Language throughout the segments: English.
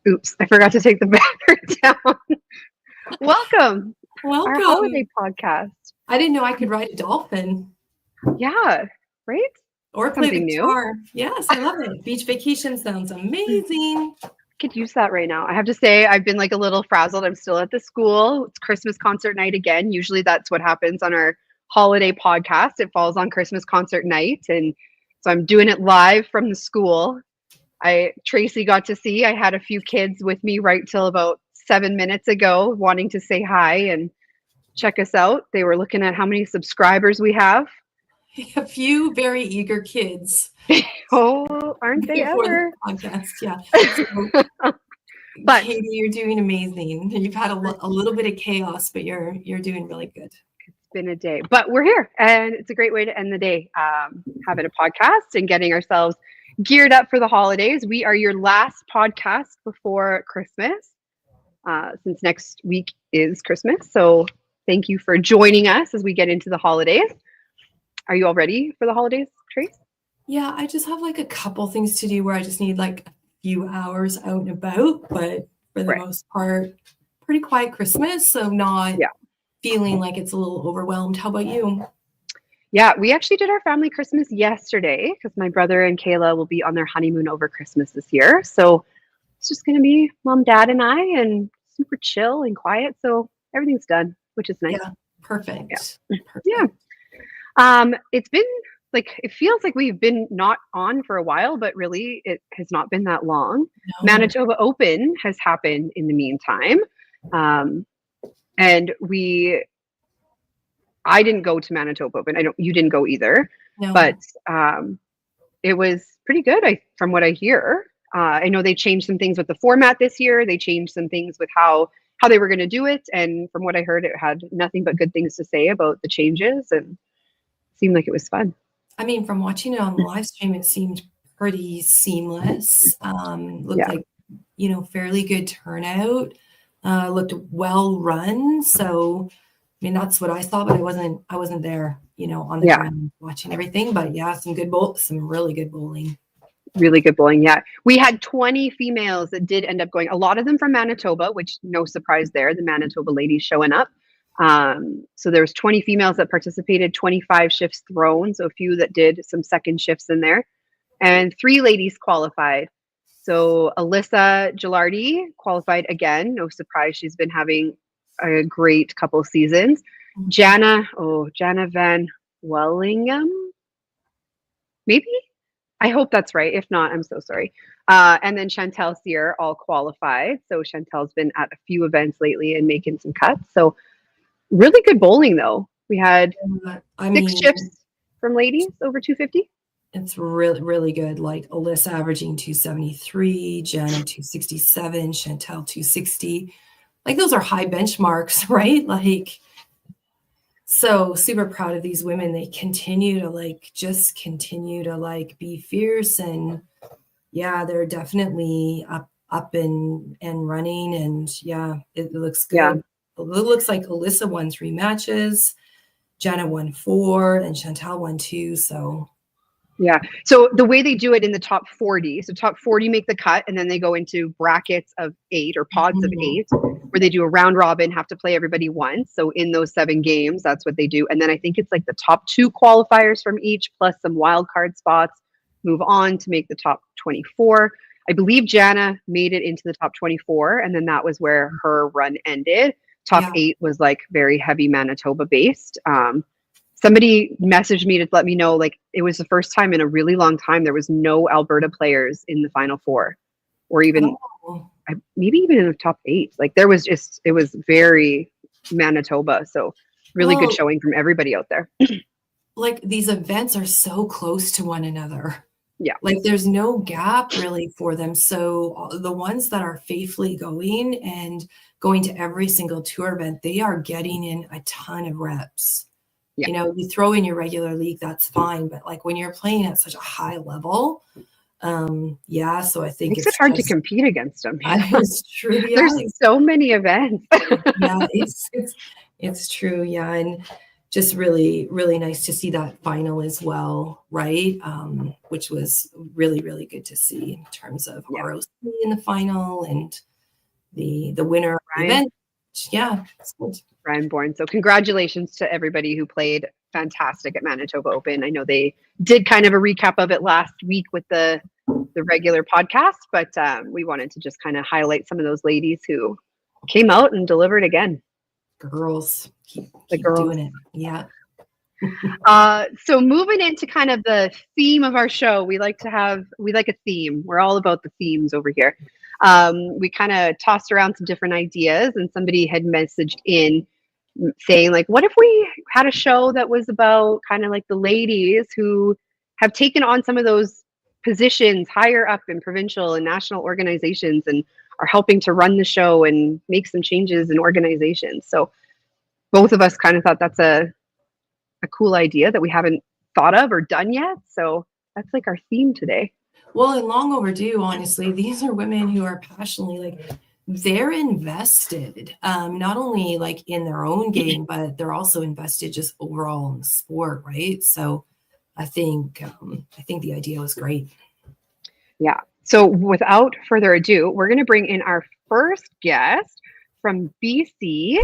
Oops, I forgot to take the banner down. Welcome, our holiday Welcome. podcast. I didn't know I could ride a dolphin Yeah, right? or play the Something new. guitar. Yes, I love it. Beach vacation sounds amazing. Could use that right now. I have to say, I've been like a little frazzled. I'm still at the school. It's Christmas concert night again. Usually that's what happens on our holiday podcast. It falls on Christmas concert night. And so I'm doing it live from the school. Tracy got to see. I had a few kids with me right till about 7 minutes ago wanting to say hi and check us out. They were looking at how many subscribers we have. A few very eager kids. Oh, aren't they before ever? the podcast, yeah. So, But Katie, you're doing amazing. You've had a little bit of chaos, but you're doing really good. it's been a day. But we're here, and it's a great way to end the day, having a podcast and getting ourselves geared up for the holidays. We are your last podcast before Christmas, since next week is Christmas. So thank you for joining us as we get into the holidays. Are you all ready for the holidays, Trace? Yeah, I just have like a couple things to do where I just need like a few hours out and about, but for the Right. most part, pretty quiet Christmas. So not Yeah. feeling like it's a little overwhelmed. How about you? Yeah, we actually did our family Christmas yesterday because my brother and Kayla will be on their honeymoon over Christmas this year. So it's just going to be mom, dad, and I, and super chill and quiet. So everything's done, which is nice. Yeah, perfect. Yeah. Perfect. Yeah. It's been like, it feels like we've been not on for a while, but really it has not been that long. No. Manitoba Open has happened in the meantime. And I didn't go to Manitoba Open. You didn't go either, No. but it was pretty good. From what I hear, I know they changed some things with the format this year. They changed some things with how they were going to do it. And from what I heard, it had nothing but good things to say about the changes, and it seemed like it was fun. I mean, from watching it on the live stream, it seemed pretty seamless. Looked Yeah. like, fairly good turnout. Looked well run. So, I mean, that's what I saw, but I wasn't there, on the Yeah. ground watching everything. But yeah, some really good bowling. Really good bowling. Yeah. We had 20 females that did end up going, a lot of them from Manitoba, which no surprise there, the Manitoba ladies showing up. So there was 20 females that participated, 25 shifts thrown. So a few that did some second shifts in there, and 3 ladies qualified. So Alyssa Gilardi qualified again. No surprise. She's been having a great couple seasons. Jana Van Wellingham, maybe? I hope that's right. If not, I'm so sorry. And then Chantel Sear all qualified. So Chantel's been at a few events lately and making some cuts. So really good bowling, though. We had 6 shifts from ladies over 250. It's really, really good. Like Alyssa averaging 273, Jana 267, Chantel 260. Like those are high benchmarks, right? Like, so super proud of these women. They continue to be fierce, and yeah, they're definitely up and running, and yeah, it looks good. Yeah. It looks like Alyssa won 3 matches, Jana won 4, and Chantel won 2. So yeah. So the way they do it in the top 40, so top 40 make the cut, and then they go into brackets of 8 or pods of 8, where they do a round robin, have to play everybody once. So in those 7 games, that's what they do. And then I think it's like the top 2 qualifiers from each, plus some wild card spots, move on to make the top 24. I believe Jana made it into the top 24, and then that was where her run ended. Top 8 was like very heavy Manitoba based. Somebody messaged me to let me know, like, it was the first time in a really long time there was no Alberta players in the Final 4, or even maybe even in the top 8. Like it was very Manitoba. So really good showing from everybody out there. Like these events are so close to one another. Yeah. Like there's no gap really for them. So the ones that are faithfully going to every single tour event, they are getting in a ton of reps. Yeah. You throw in your regular league, that's fine. But like when you're playing at such a high level, so I think it's hard to compete against them. It's true. Yeah. There's so many events. Yeah, it's true. Yeah. And just really, really nice to see that final as well, right? Which was really, really good to see in terms of Yeah. ROC in the final and the winner of the Ryan. event. Yeah, it's good. Ryan Bourne. So congratulations to everybody who played fantastic at Manitoba Open. I know they did kind of a recap of it last week with the regular podcast, but we wanted to just kind of highlight some of those ladies who came out and delivered again. Girls, keep girls. doing it. Yeah. So moving into kind of the theme of our show, we like a theme. We're all about the themes over here. We kind of tossed around some different ideas, and somebody had messaged in saying, like, what if we had a show that was about kind of like the ladies who have taken on some of those positions higher up in provincial and national organizations and are helping to run the show and make some changes in organizations. So both of us kind of thought that's a cool idea that we haven't thought of or done yet. So that's like our theme today. Well, and long overdue, honestly. These are women who are passionately, like, they're invested, not only like in their own game, but they're also invested just overall in the sport, right? So I think the idea was great. Yeah. So without further ado, we're going to bring in our first guest from BC.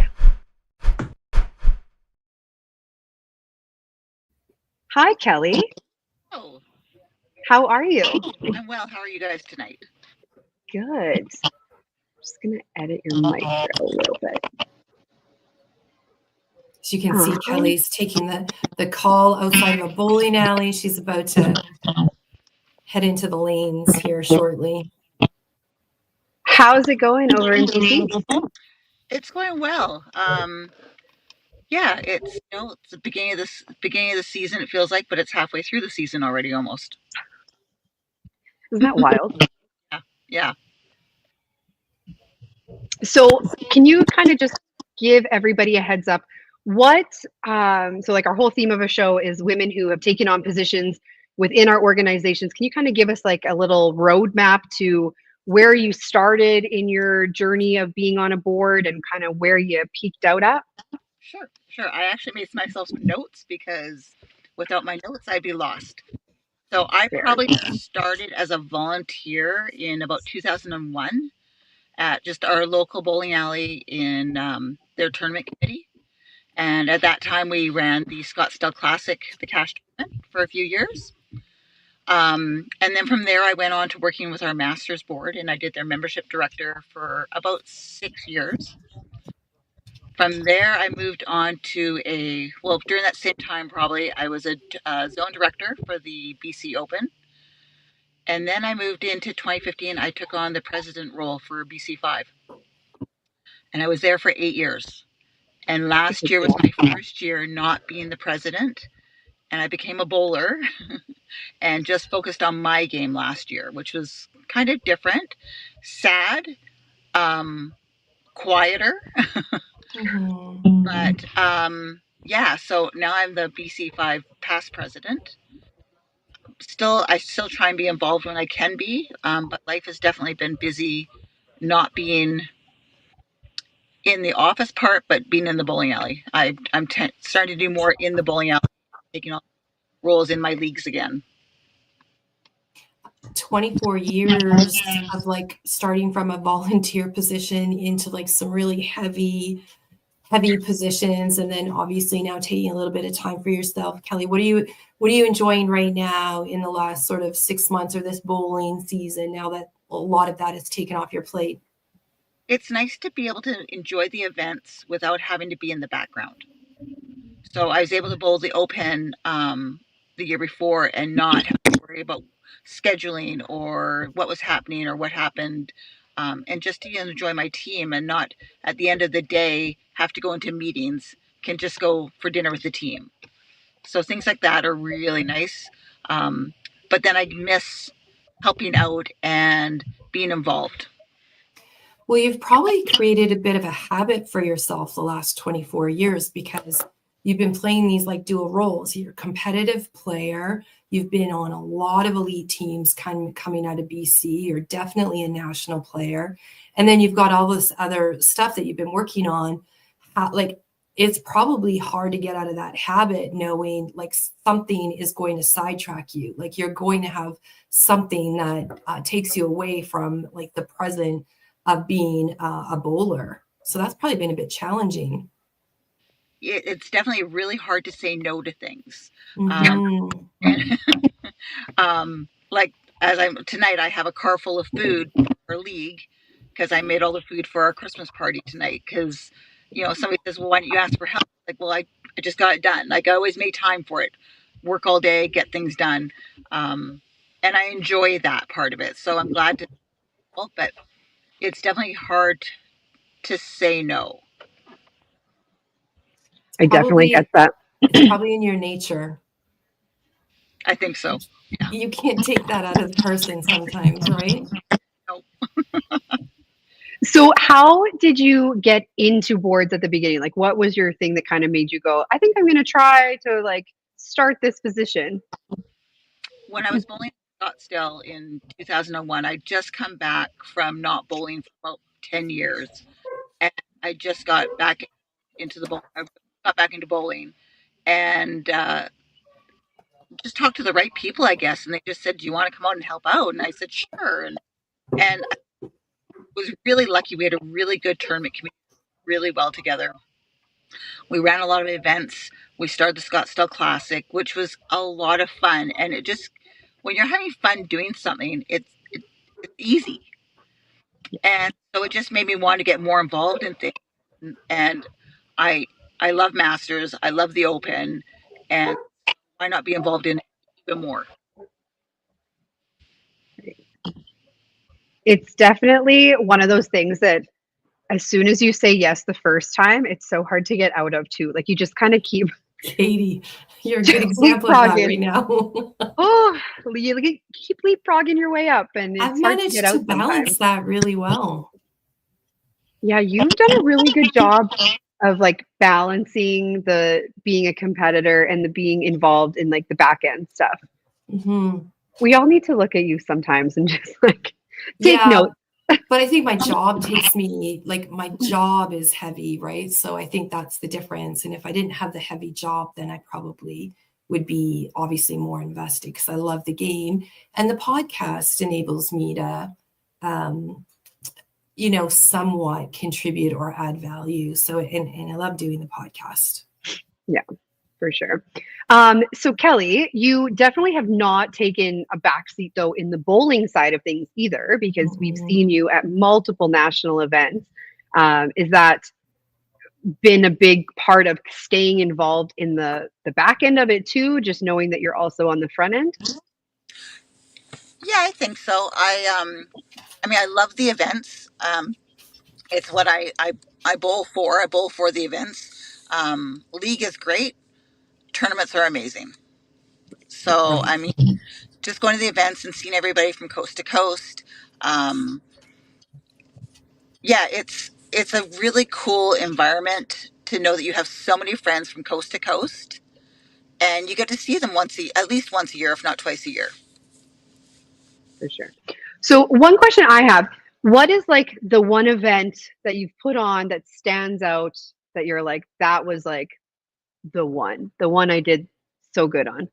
Hi, Kelly. Oh, How are you? I'm well. How are you guys tonight? Good. Just going to edit your mic here a little bit. As you can see, Kelly's taking the call outside of a bowling alley. She's about to head into the lanes here shortly. How's it going over in BC? It's going well. Yeah, it's it's the beginning of the season. It feels like, but it's halfway through the season already, almost. Isn't that wild? Yeah. So can you kind of just give everybody a heads up? So like our whole theme of a show is women who have taken on positions within our organizations. Can you kind of give us like a little roadmap to where you started in your journey of being on a board and kind of where you peaked out at? Sure. I actually made myself some notes because without my notes, I'd be lost. So I probably started as a volunteer in about 2001 at just our local bowling alley in their tournament committee. And at that time, we ran the Scottsdale Classic, the cash tournament, for a few years. And then from there, I went on to working with our Masters board, and I did their membership director for about 6 years. From there, I moved on to during that same time, probably, I was a zone director for the BC Open. And then I moved into 2015, I took on the president role for BC5. And I was there for 8 years. And last year was my first year not being the president. And I became a bowler and just focused on my game last year, which was kind of different, sad, quieter. But yeah, so now I'm the BC5 past president. I still try and be involved when I can be, but life has definitely been busy not being in the office part, but being in the bowling alley. I'm starting to do more in the bowling alley, taking on roles in my leagues again. 24 years of like starting from a volunteer position into like some really heavy positions, and then obviously now taking a little bit of time for yourself. Kelly, what are you enjoying right now in the last sort of 6 months or this bowling season, now that a lot of that is taken off your plate? It's nice to be able to enjoy the events without having to be in the background. So I was able to bowl the Open the year before and not have to worry about scheduling or what was happening or what happened, and just to enjoy my team and not at the end of the day have to go into meetings, can just go for dinner with the team. So things like that are really nice. But then I miss helping out and being involved. Well, you've probably created a bit of a habit for yourself the last 24 years because you've been playing these like dual roles. You're a competitive player. You've been on a lot of elite teams coming out of BC. You're definitely a national player. And then you've got all this other stuff that you've been working on. it's probably hard to get out of that habit, knowing like something is going to sidetrack you. Like you're going to have something that takes you away from like the present of being a bowler. So that's probably been a bit challenging. It's definitely really hard to say no to things. Mhm. Like tonight, I have a car full of food for league because I made all the food for our Christmas party tonight. Because somebody says, "Well, why don't you ask for help?" Like, well, I just got it done. Like, I always make time for it. Work all day, get things done, and I enjoy that part of it. So I'm glad to help, but it's definitely hard to say no. I definitely get that. It's probably in your nature. I think so. Yeah. You can't take that out of the person sometimes, right? Nope. So how did you get into boards at the beginning? Like, what was your thing that kind of made you go, I think I'm going to try to like start this position? When I was bowling in Scottsdale in 2001, I just come back from not bowling for about 10 years. And I just got back into bowling and just talked to the right people, I guess. And they just said, "Do you want to come out and help out?" And I said, "Sure." And I was really lucky. We had a really good tournament community, really well together. We ran a lot of events. We started the Scottsdale Classic, which was a lot of fun. And it just, when you're having fun doing something, it's easy. And so it just made me want to get more involved in things. And I love Masters. I love the Open. And why not be involved in it even more? It's definitely one of those things that as soon as you say yes the first time, it's so hard to get out of too. Like you just kind of keep Katie, you're a good example of that right now. You keep leapfrogging your way up, and it's I've hard to managed get out to balance sometimes. that really well. Yeah, you've done a really good job of like balancing the being a competitor and the being involved in like the back end stuff. Mm-hmm. We all need to look at you sometimes and just like take notes. But I think my job takes me, like my job is heavy, right? So I think that's the difference. And if I didn't have the heavy job, then I probably would be obviously more invested because I love the game. And the podcast enables me to, somewhat contribute or add value. So, and I love doing the podcast. Yeah, for sure. So Kelly, you definitely have not taken a backseat though in the bowling side of things either, because we've seen you at multiple national events. Is that been a big part of staying involved in the back end of it too, just knowing that you're also on the front end? Yeah, I think so. I love the events. It's what I bowl for. I bowl for the events. League is great. Tournaments are amazing. So, just going to the events and seeing everybody from coast to coast. Yeah, it's a really cool environment to know that you have so many friends from coast to coast, and you get to see them at least once a year, if not twice a year. For sure. So one question I have, what is like the one event that you've put on that stands out that you're like, that was like the one I did so good on?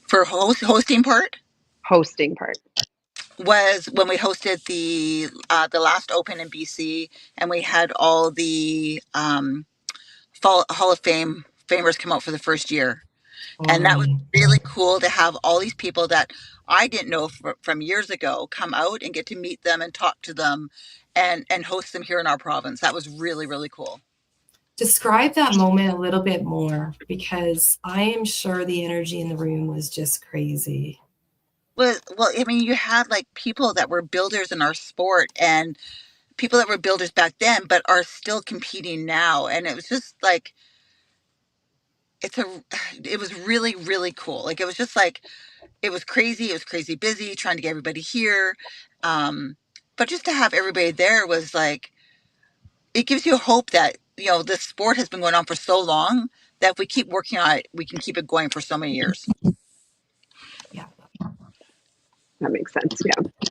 For hosting part was when we hosted the last Open in BC, and we had all the Hall of Fame famers come out for the first year. And that was really cool to have all these people that I didn't know from years ago come out and get to meet them and talk to them and host them here in our province. That was really, really cool. Describe that moment a little bit more, because I am sure the energy in the room was just crazy. Well, you had like people that were builders in our sport and people that were builders back then, but are still competing now. And it was just like, it was really, really cool. Like, it was just like, it was crazy. It was crazy busy trying to get everybody here. But just to have everybody there was like, it gives you hope that, this sport has been going on for so long that if we keep working on it, we can keep it going for so many years. Yeah. That makes sense. Yeah.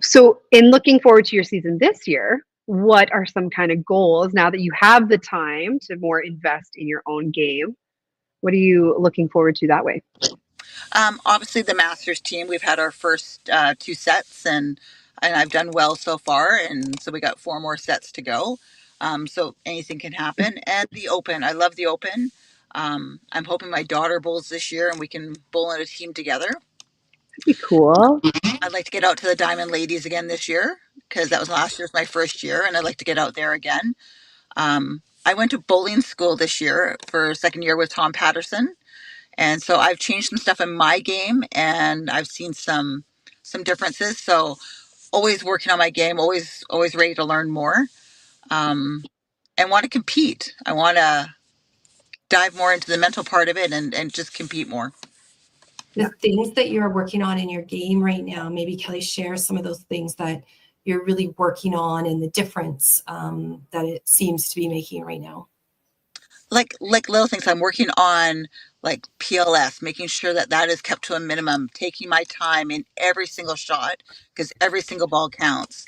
So in looking forward to your season this year, what are some kind of goals now that you have the time to more invest in your own game? What are you looking forward to that way? Obviously, the Masters team. We've had our first 2 sets, and I've done well so far, and so we got 4 more sets to go. So anything can happen. And the Open, I love the Open. I'm hoping my daughter bowls this year, and we can bowl in a team together. That'd be cool. I'd like to get out to the Diamond Ladies again this year because that was last year's my first year, and I'd like to get out there again. I went to bowling school this year for second year with Tom Patterson. And so I've changed some stuff in my game, and I've seen some differences. So always working on my game, always ready to learn more, and want to compete. I want to dive more into the mental part of it and just compete more. The things that you're working on in your game right now, maybe Kelly, share some of those things that you're really working on and the difference that it seems to be making right now. Like little things. I'm working on like PLS, making sure that that is kept to a minimum, taking my time in every single shot because every single ball counts.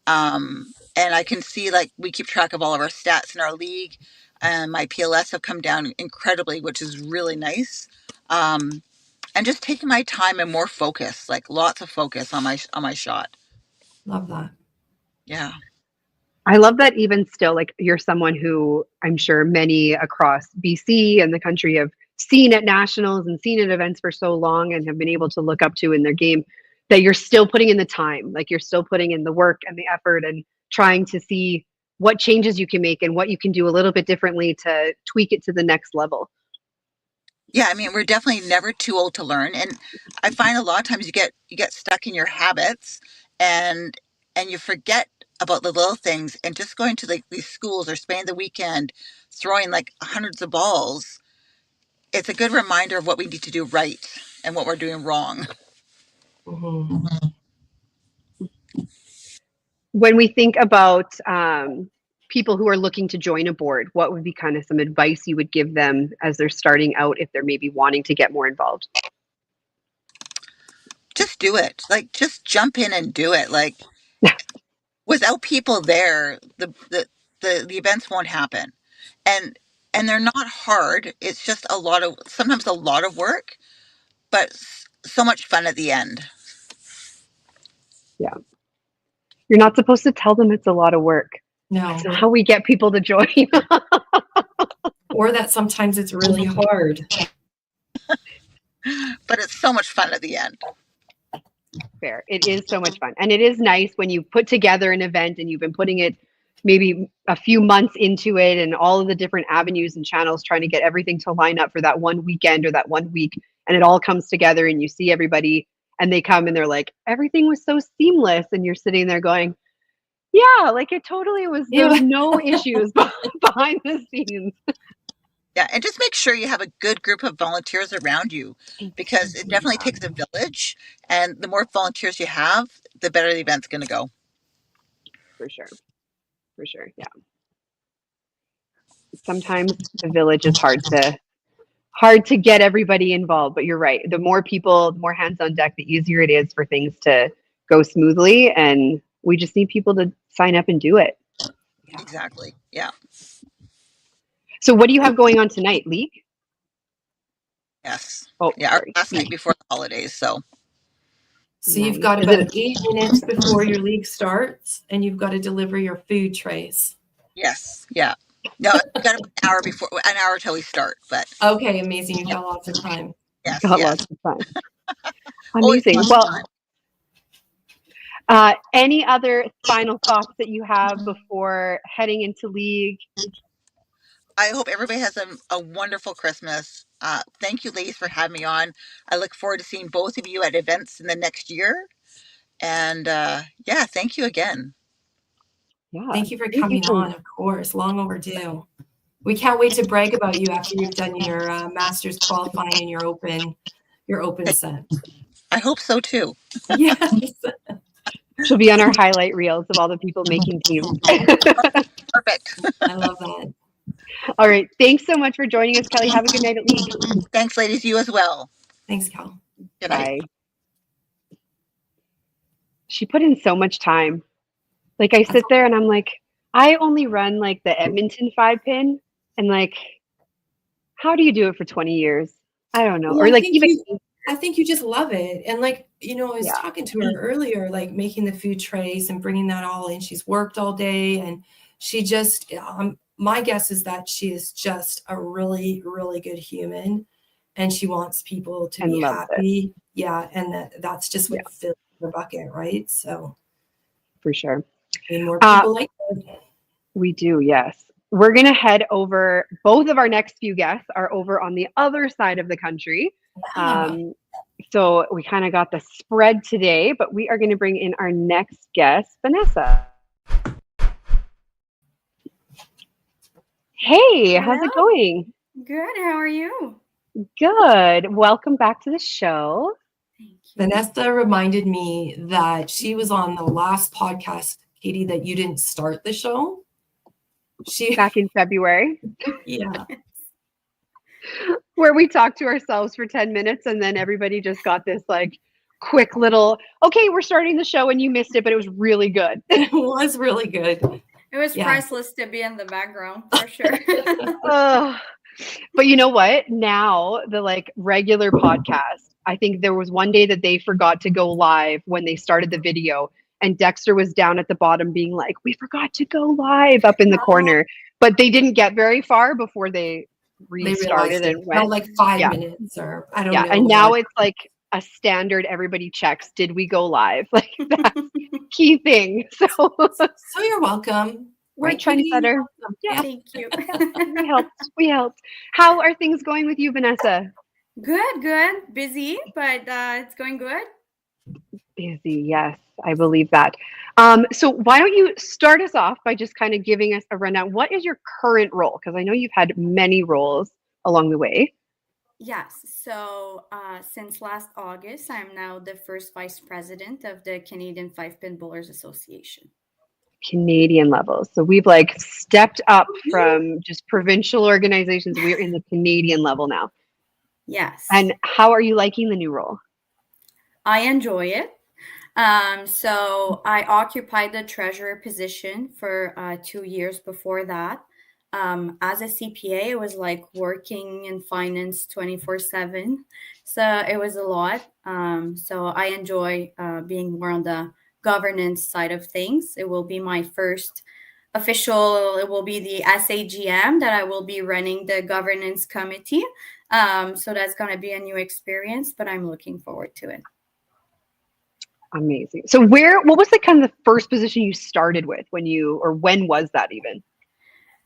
And I can see like we keep track of all of our stats in our league, and my PLS have come down incredibly, which is really nice. And just taking my time and more focus, like lots of focus on my shot. Love that. Yeah. I love that even still, like you're someone who I'm sure many across BC and the country have seen at nationals and seen at events for so long and have been able to look up to in their game, that you're still putting in the time, like you're still putting in the work and the effort and trying to see what changes you can make and what you can do a little bit differently to tweak it to the next level. Yeah, I mean, we're definitely never too old to learn, and I find a lot of times you get stuck in your habits, and you forget about the little things, and just going to like these schools or spending the weekend throwing like hundreds of balls. It's a good reminder of what we need to do right and what we're doing wrong. Mm-hmm. When we think about people who are looking to join a board, what would be kind of some advice you would give them as they're starting out if they're maybe wanting to get more involved? Just do it. Like, just jump in and do it. Like, without people there, the events won't happen. And they're not hard. It's just sometimes a lot of work, but so much fun at the end. Yeah. You're not supposed to tell them it's a lot of work. No. That's not how we get people to join. Or that sometimes it's really hard. But it's so much fun at the end. Fair. It is so much fun. And it is nice when you put together an event and you've been putting it maybe a few months into it and all of the different avenues and channels trying to get everything to line up for that one weekend or that one week. And it all comes together and you see everybody and they come and they're like, everything was so seamless. And you're sitting there going, yeah, like it totally was. There was no issues behind the scenes. Yeah, and just make sure you have a good group of volunteers around you because it definitely takes a village. And the more volunteers you have, the better the event's going to go. For sure. For sure. Yeah. Sometimes the village is hard to get everybody involved, but you're right. The more people, the more hands on deck, the easier it is for things to go smoothly. And we just need people to sign up and do it. Yeah. Exactly. Yeah. So what do you have going on tonight? League? Yes. Oh, yeah. Our last night before the holidays. So you've got about 8 minutes before your league starts and you've got to deliver your food trays. Yes. Yeah. No, we've got an hour till we start, but. Okay. Amazing. You've got lots of time. Yes. Got lots of time. Amazing. Well, any other final thoughts that you have before heading into league? I hope everybody has a wonderful Christmas. Thank you, ladies, for having me on. I look forward to seeing both of you at events in the next year. And yeah, thank you again. Yeah. Thank you for coming on, of course. Long overdue. We can't wait to brag about you after you've done your Masters qualifying and your open set. I hope so too. Yes. She'll be on our highlight reels of all the people making teams. Perfect. I love that. All right. Thanks so much for joining us, Kelly. Have a good night at league. Thanks, ladies. You as well. Thanks, Cal. Good night. Bye. She put in so much time. Like I sit there and I'm like, I only run like the Edmonton 5-pin, and like, how do you do it for 20 years? I don't know. Well, Or like even I think you just love it. And like, I was yeah. talking to her earlier, like making the food trays and bringing that all in. She's worked all day and she just, my guess is that she is just a really, really good human and she wants people to And be loves it. happy. Yeah. And that's just what Yeah. fills the bucket, right? So For sure. we need more people like that. We do, yes. We're going to head over. Both of our next few guests are over on the other side of the country. Yeah. So we kind of got the spread today, but we are going to bring in our next guest, Vanessa. Hey, how's it Hello. going? Good. How are you? Good. Welcome back to the show. Thank you. Vanessa reminded me that she was on the last podcast, Katie, that you didn't start the show. Back in February, Yeah. where we talked to ourselves for 10 minutes and then everybody just got this like quick little, okay, we're starting the show and you missed it, but it was really good. It was really good. It was Yeah. priceless to be in the background for sure. But you know what? Now the like regular podcast, I think there was one day that they forgot to go live when they started the video, and Dexter was down at the bottom being like, "We forgot to go live" up in the corner, but they didn't get very far before they restarted and went like 5 Yeah. minutes or I don't Yeah, know. and now it's like a standard. Everybody checks, did we go live? Like that's the key thing. So So you're welcome. we're Right, trying Katie? better. Yeah. Thank you. We helped. We helped. How are things going with you, Vanessa? Good. Busy, but it's going good. Busy, yes, I believe that. So why don't you start us off by just kind of giving us a rundown? What is your current role? Because I know you've had many roles along the way. Yes. So since last August, I'm now the first vice president of the Canadian Five Pin Bowlers Association. Canadian levels. So we've like stepped up from just provincial organizations. We're in the Canadian level now. Yes. And how are you liking the new role? I enjoy it. So I occupied the treasurer position for 2 years before that. As a CPA, it was like working in finance 24/7. So it was a lot. So I enjoy being more on the governance side of things. It will be my first it will be the SAGM that I will be running the governance committee. So that's going to be a new experience, but I'm looking forward to it. Amazing. So what was the kind of the first position you started with when was that even?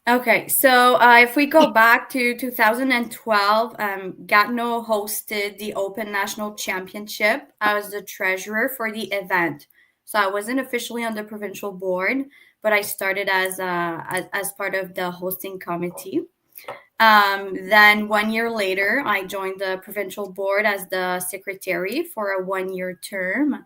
Okay, so if we go back to 2012, Gatineau hosted the Open National Championship. I was the treasurer for the event. So I wasn't officially on the provincial board, but I started as part of the hosting committee. Then 1 year later, I joined the provincial board as the secretary for a 1-year term.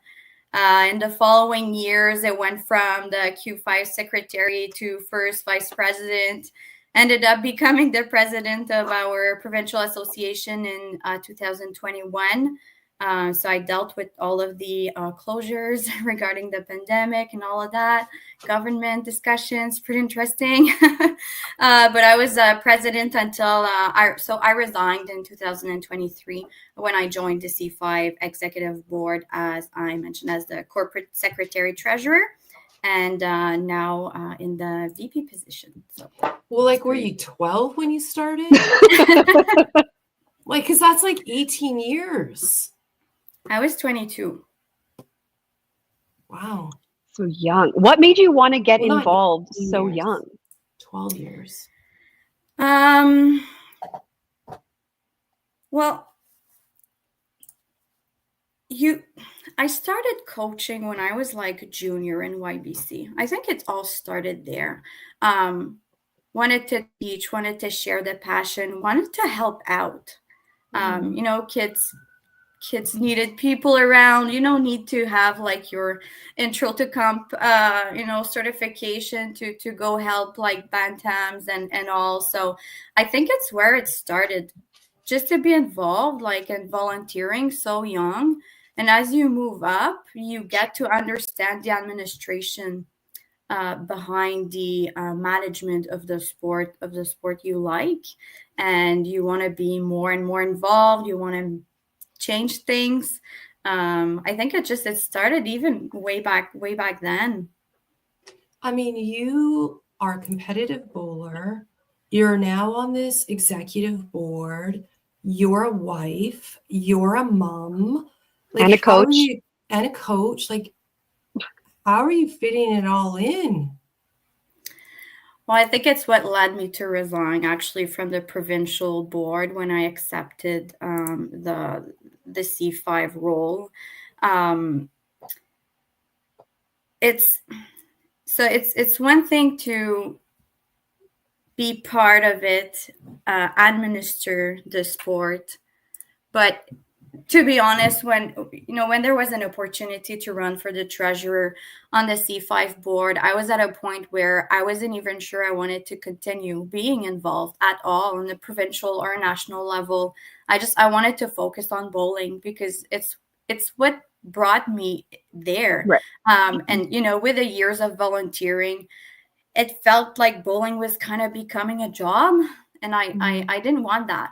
In the following years, it went from the Q5 secretary to first vice president, ended up becoming the president of our provincial association in 2021. So I dealt with all of the closures regarding the pandemic and all of that, government discussions, pretty interesting. But I was president until I resigned in 2023 when I joined the C5 executive board, as I mentioned, as the corporate secretary treasurer, and now in the VP position. So, well, like, were you 12 when you started? Like, because that's like 18 years. I was 22. Wow. So young. What made you want to get Well, not involved 18 so years. young? 12 years. Well, I started coaching when I was like a junior in YBC. I think it all started there. Wanted to teach, wanted to share the passion, wanted to help out. Kids needed people around. You don't need to have like your intro to comp, certification to go help like bantams and all. So I think it's where it started, just to be involved, like in volunteering so young. And as you move up, you get to understand the administration behind the management of the sport you like, and you want to be more and more involved. You want to change things. I think it started even way back then. I mean, you are a competitive bowler. You're now on this executive board. You're a wife. You're a mom. Like, And a how are coach. you, and a coach. Like, how are you fitting it all in? Well, I think it's what led me to resign actually from the provincial board when I accepted the C5 role. It's one thing to be part of it, administer the sport, but to be honest, when there was an opportunity to run for the treasurer on the C5 board, I was at a point where I wasn't even sure I wanted to continue being involved at all on the provincial or national level. I wanted to focus on bowling because it's what brought me there. Right. And with the years of volunteering, it felt like bowling was kind of becoming a job, and I didn't want that.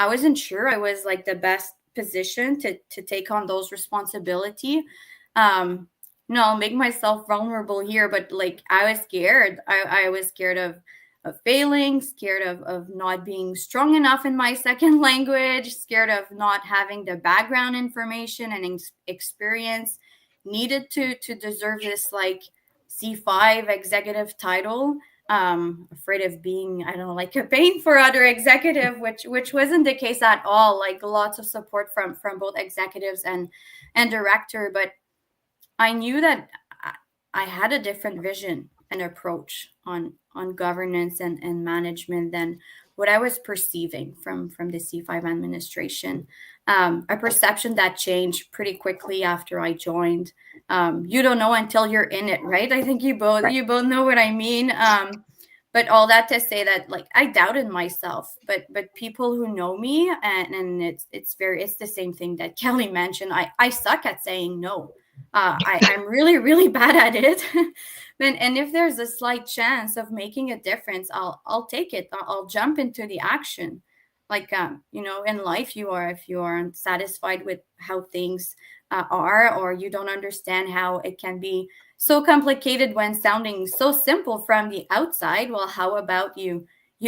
I wasn't sure I was like the best position to take on those responsibility. I'll make myself vulnerable here, but like I was scared. I was scared of failing, scared of not being strong enough in my second language, scared of not having the background information and experience needed to deserve this like C5 executive title. Afraid of being, I don't know, like a pain for other executive, which wasn't the case at all. Like lots of support from both executives and director, but I knew that I had a different vision and approach on governance and management than what I was perceiving from the C5 administration. A perception that changed pretty quickly after I joined. You don't know until you're in it, right? I think you both know what I mean. But all that to say that like I doubted myself, but people who know me and it's the same thing that Kelly mentioned. I suck at saying no. I'm really, really bad at it. and if there's a slight chance of making a difference, I'll take it. I'll jump into the action. Like in life, if you aren't satisfied with how things are, or you don't understand how it can be so complicated when sounding so simple from the outside, well, how about you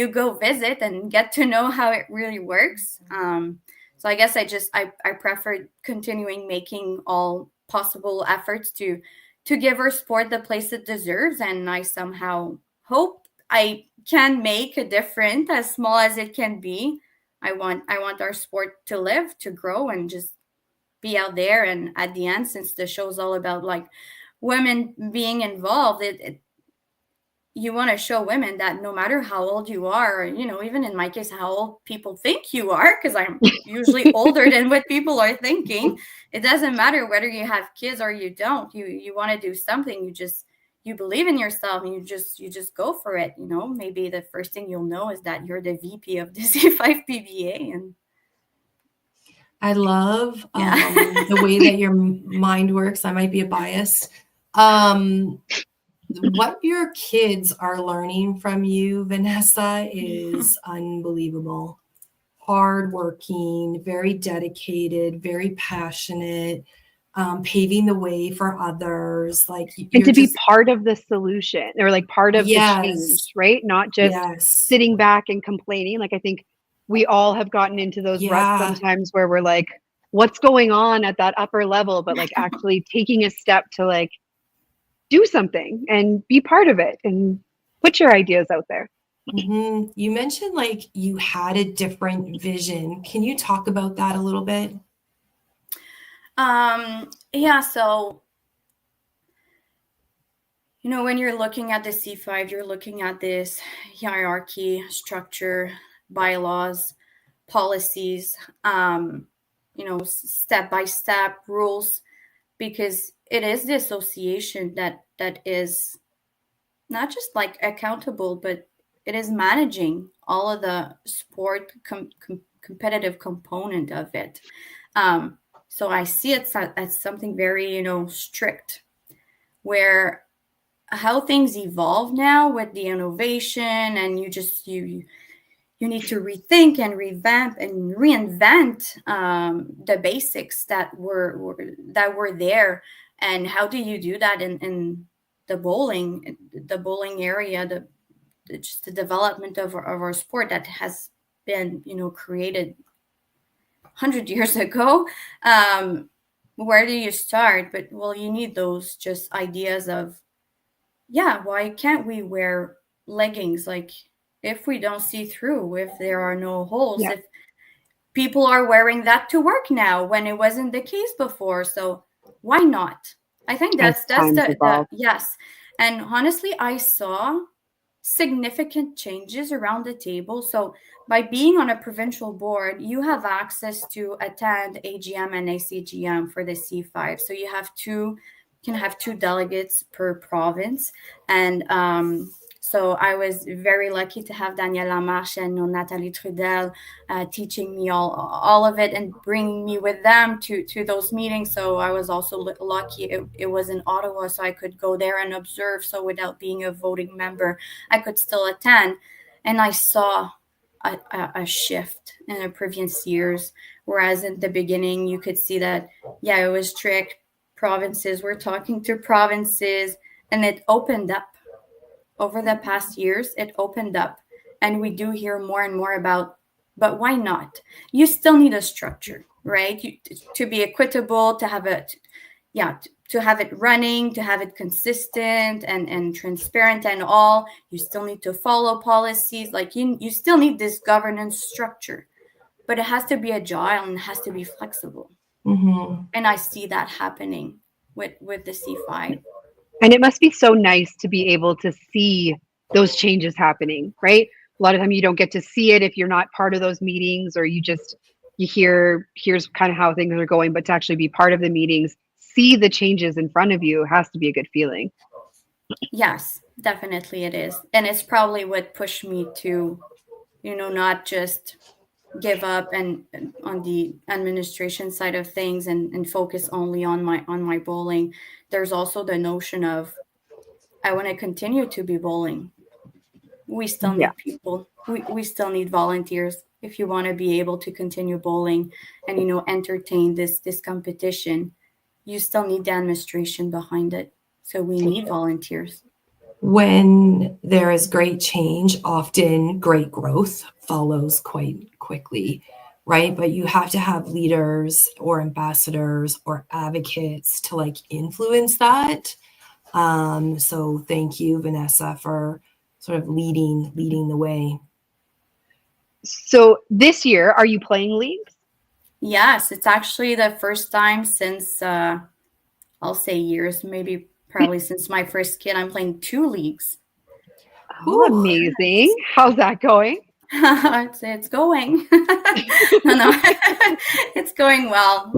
go visit and get to know how it really works? So I guess I prefer continuing making all possible efforts to give our sport the place it deserves, and I somehow hope I can make a difference, as small as it can be. I want our sport to live, to grow, and just be out there. And at the end, since the show's all about like women being involved, you want to show women that no matter how old you are, or, even in my case, how old people think you are, because I'm usually older than what people are thinking. It doesn't matter whether you have kids or you don't. You want to do something. You believe in yourself, and you just go for it. Maybe the first thing you'll know is that you're the VP of the C5 PBA. And I love the way that your mind works. I might be a bias. What your kids are learning from you, Vanessa, is unbelievable. Hardworking, very dedicated, very passionate, paving the way for others. And to be part of the solution, or like part of the change, right? Not just sitting back and complaining. Like I think we all have gotten into those ruts sometimes where we're like, what's going on at that upper level? But like actually taking a step to like do something and be part of it and put your ideas out there. Mm-hmm. You mentioned like you had a different vision. Can you talk about that a little bit? So when you're looking at the C5, you're looking at this hierarchy, structure, bylaws, policies, step-by-step rules, because it is the association that is not just like accountable, but it is managing all of the sport competitive component of it. So I see it as something very, strict, where how things evolve now with the innovation, and you need to rethink and revamp and reinvent the basics that were there. And how do you do that in the bowling area, just the development of our sport that has been created 100 years ago? Where do you start? But well, you need those just ideas of, yeah, why can't we wear leggings? Like, if we don't see through, if there are no holes, Yeah. if people are wearing that to work now when it wasn't the case before, so why not? I think As that's times the evolve. yes. And honestly, I saw significant changes around the table. So by being on a provincial board, you have access to attend AGM and ACGM for the C5. So you can have two delegates per province. And so I was very lucky to have Danielle Lamarche and Nathalie Trudel teaching me all of it and bringing me with them to those meetings. So I was also lucky it was in Ottawa, so I could go there and observe. So without being a voting member, I could still attend. And I saw a shift in the previous years, whereas in the beginning you could see that, yeah, it was strict. Provinces were talking to provinces, and it opened up. Over the past years, it opened up, and we do hear more and more about, but why not? You still need a structure, right? To be equitable, to have to have it running, to have it consistent and transparent and all. You still need to follow policies. Like you still need this governance structure, but it has to be agile and it has to be flexible. Mm-hmm. And I see that happening with the C5. And it must be so nice to be able to see those changes happening, right? A lot of time you don't get to see it if you're not part of those meetings, or you here's kind of how things are going, but to actually be part of the meetings, see the changes in front of you, has to be a good feeling. Yes, definitely it is. And it's probably what pushed me to, not just give up and on the administration side of things and focus only on my bowling. There's also the notion of, I want to continue to be bowling. We still Yeah. need people. We still need volunteers if you want to be able to continue bowling and entertain this competition. You still need the administration behind it. So we need volunteers. When there is great change, often great growth follows quite quickly, right? But you have to have leaders or ambassadors or advocates to influence that. So thank you, Vanessa, for sort of leading the way. So this year, are you playing leagues? Yes, it's actually the first time since I'll say years, maybe probably since my first kid, I'm playing 2 leagues. Oh, amazing. How's that going? It's going. No, it's going well.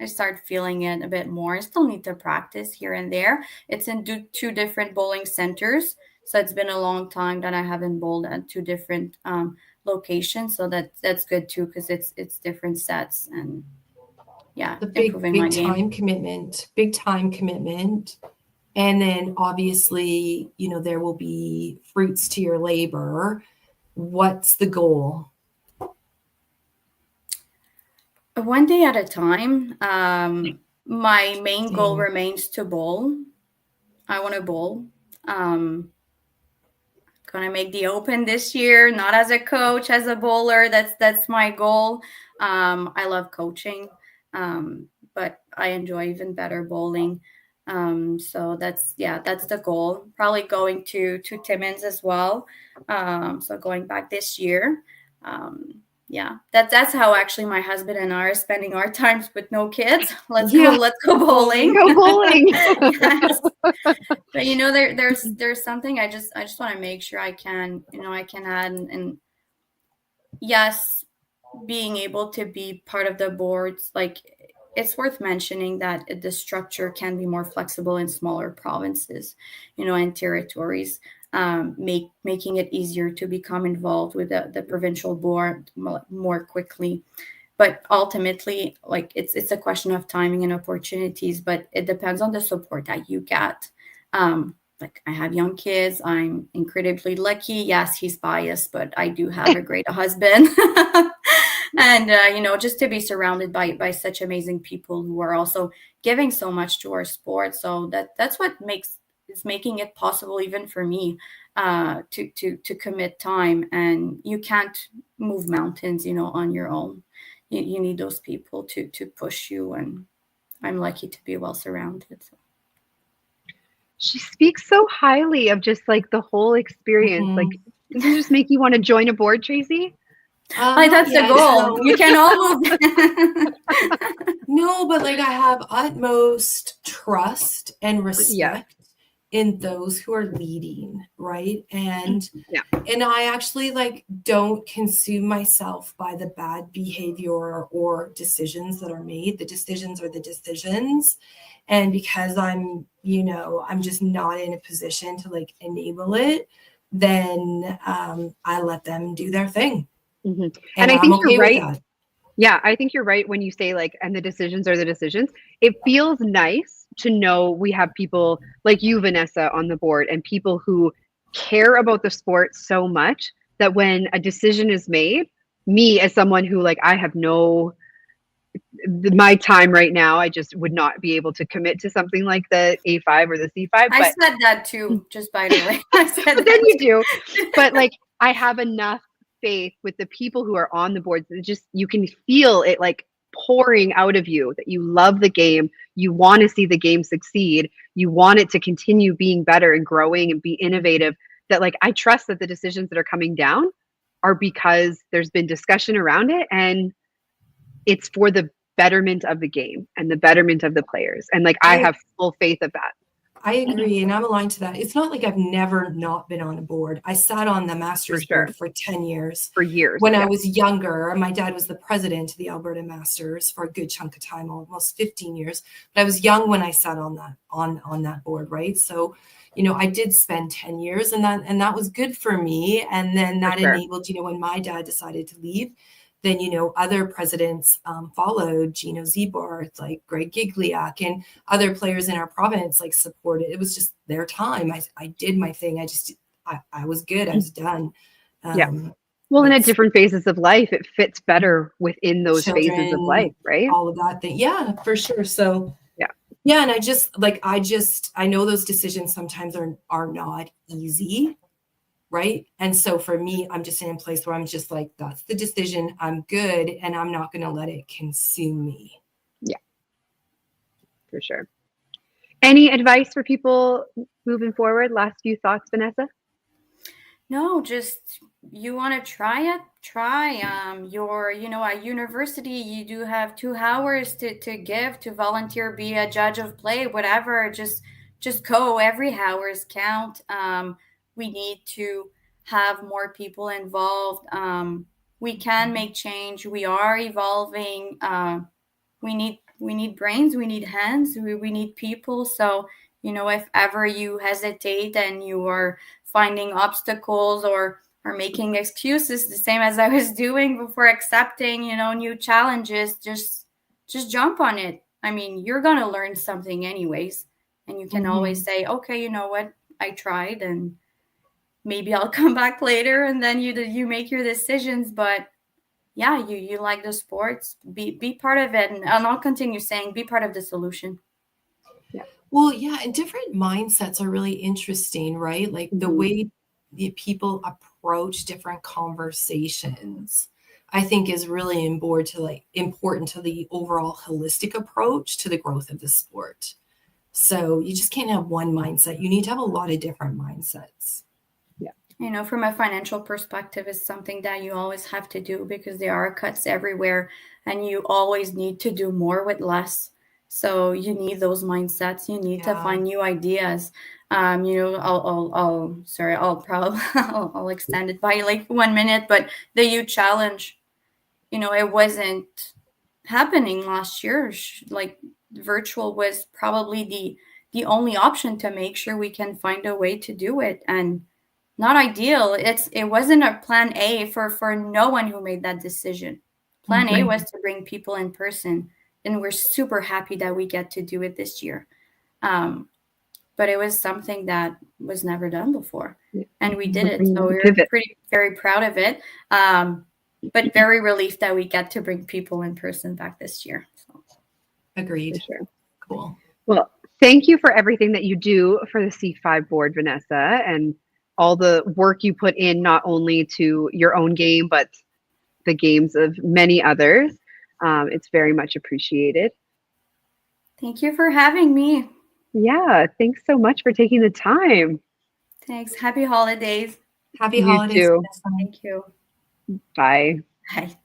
I start feeling it a bit more. I still need to practice here and there. It's in 2 different bowling centers. So it's been a long time that I haven't bowled at 2 different locations. So that's good too, because it's different sets and The big improving my game. Big time commitment. And then obviously, there will be fruits to your labor. What's the goal? One day at a time. My main goal remains to bowl. I want to bowl. Gonna make the Open this year, not as a coach, as a bowler. That's my goal. I love coaching, but I enjoy even better bowling. So that's the goal. Probably going to Timmins as well. So going back this year. That's how actually my husband and I are spending our times with no kids. Let's go bowling. Go bowling. Yes. But there's something I just want to make sure I can add, and yes, being able to be part of the boards, it's worth mentioning that the structure can be more flexible in smaller provinces, and territories, making it easier to become involved with the provincial board more quickly. But ultimately, it's a question of timing and opportunities, but it depends on the support that you get. Like I have young kids. I'm incredibly lucky. Yes, he's biased, but I do have a great husband. And just to be surrounded by such amazing people who are also giving so much to our sport. So that's what is making it possible even for me to commit time. And you can't move mountains, on your own. You need those people to push you, and I'm lucky to be well surrounded. So. She speaks so highly of just like the whole experience. Like, doesn't it just make you want to join a board, Tracy? Like that's the goal. No. You can all move. No, but like I have utmost trust and respect in those who are leading, right? And I actually like don't consume myself by the bad behavior or decisions that are made. The decisions are the decisions. And because I'm just not in a position to like enable it, then I let them do their thing. Mm-hmm. And I think okay you're right. Yeah, I think you're right when you say like, and the decisions are the decisions. It feels nice to know we have people like you, Vanessa, on the board, and people who care about the sport so much that when a decision is made, me as someone who like, I have my time right now, I just would not be able to commit to something like the A5 or the C5. I said that too, just by the way. I said but then you do. But like, I have enough faith with the people who are on the boards that just, you can feel it like pouring out of you, that you love the game, you want to see the game succeed, you want it to continue being better and growing and be innovative, that like, I trust that the decisions that are coming down are because there's been discussion around it and it's for the betterment of the game and the betterment of the players. And like, I have full faith of that. I agree. And I'm aligned to that. It's not like I've never not been on a board. I sat on the Masters board for 10 years. For years. When I was younger, my dad was the president of the Alberta Masters for a good chunk of time, almost 15 years. But I was young when I sat on that board, right? So, I did spend 10 years and that was good for me. And then that enabled, when my dad decided to leave, then, other presidents followed, Gino Zebarth, like Greg Gigliak, and other players in our province, like supported. It was just their time. I did my thing. I was good. I was done. Well, and at different phases of life, it fits better within those phases of life, right? All of that thing. Yeah, for sure. So yeah. And I know those decisions sometimes are not easy. Right. And so for me, I'm just in a place where I'm just like, that's the decision. I'm good. And I'm not going to let it consume me. Yeah, for sure. Any advice for people moving forward? Last few thoughts, Vanessa? No, just you want to try it. You're, at university, you do have 2 hours to give, to volunteer, be a judge of play, whatever. Just go. Every hours count. We need to have more people involved. We can make change. We are evolving. We need brains. We need hands. We need people. So, if ever you hesitate and you are finding obstacles or making excuses, the same as I was doing before accepting, new challenges, just jump on it. I mean, you're going to learn something anyways. And you can always say, okay, you know what? I tried and maybe I'll come back later, and then you make your decisions. But yeah, you like the sports, be part of it. And I'll continue saying, be part of the solution. Yeah. Well, yeah. And different mindsets are really interesting, right? Like the way the people approach different conversations, I think is really important to the overall holistic approach to the growth of the sport. So you just can't have one mindset. You need to have a lot of different mindsets. From a financial perspective, is something that you always have to do because there are cuts everywhere and you always need to do more with less. So you need those mindsets. You need to find new ideas. I'll extend it by like 1 minute, but the youth challenge, it wasn't happening last year. Like virtual was probably the only option to make sure we can find a way to do it. And not ideal. It wasn't a plan A for no one who made that decision. Plan A was to bring people in person, and we're super happy that we get to do it this year. but it was something that was never done before. Yeah. And we did it. So we were Pivot. very proud of it. But very relieved that we get to bring people in person back this year. So. Agreed. For sure. Cool. Well, thank you for everything that you do for the C5 board, Vanessa, and all the work you put in, not only to your own game, but the games of many others. It's very much appreciated. Thank you for having me. Yeah, thanks so much for taking the time. Thanks. Happy holidays. Happy You holidays. too. Vanessa. Thank you. Bye. Bye.